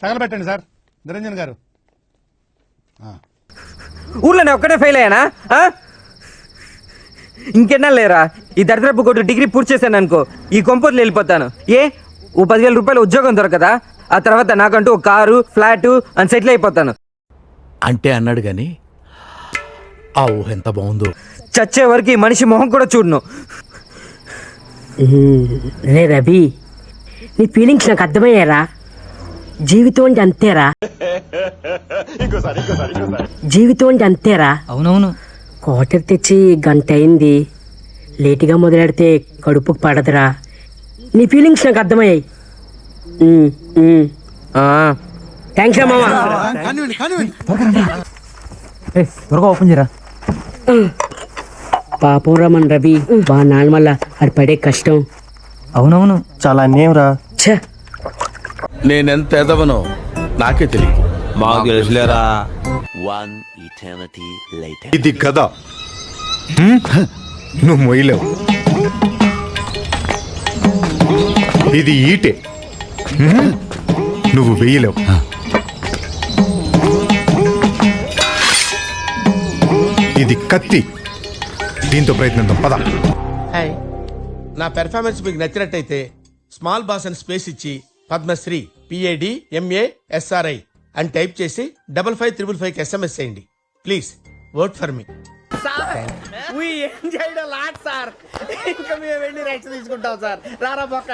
తగలబెట్టండి sir. Niranjan గారు ఊర్లో నేను ఒక్కడే ఫెయిల్ అయ్యానా? ఇంకెన్నా లేరా? ఈ దరిద్రపు కొట్టు డిగ్రీ పూర్తి చేశాను అనుకో, ఈ కొంపర్లు వెళ్ళిపోతాను. ఓ 10,000 రూపాయల ఉద్యోగం దొరకదా? ఆ తర్వాత నాకంటూ ఒక కారు, ఫ్లాట్ అని సెటిల్ అయిపోతాను. అంటే అన్నాడు గాని ఆ ఊహ ఎంత బాగుందో. చచ్చే వరకు ఈ మనిషి మొహం కూడా చూడను. రే రవి, నీ ఫీలింగ్స్ నాకు అర్థమయ్యారా? జీవితం అంటే అంతేరా, జీవితం అంటే అంతేరా. అవునవును. క్వార్టర్ తెచ్చి గంట అయింది, లేటుగా మొదలెడితే కడుపుకు పడదురా. నీ ఫీలింగ్స్ నాకు అర్థమయ్యాయి. థ్యాంక్స్ రా మామా. త్వరగా ఓపెన్ చేయరా. పాపం రమన్ రవి, బా నాన్న వల్ల అది పడే కష్టం. అవునవును, చాలా అన్యాయం రా. ఛ, నేనెంత ఎదవనో నాకే తెలియదు. మాకు తెలుసులేరా. ఇది కదా నువ్వు మొయ్యలేవు. ఇది ఈటే నువ్వు వెయ్యలేవు. ఇది కత్తి, దీంతో ప్రయత్నిద్దాం పద. హాయ్, నా పెర్ఫార్మెన్స్ మీకు నచ్చినట్టయితే స్మాల్ బాస్ అని స్పేస్ ఇచ్చి పద్మశ్రీ PADMASRI అని టైప్ చేసి 5555 SMS చేయండి. Please vote for me. ఇంకా మేము వెళ్ళి రెస్ట్ తీసుకుంటాం సార్. రారా పక్క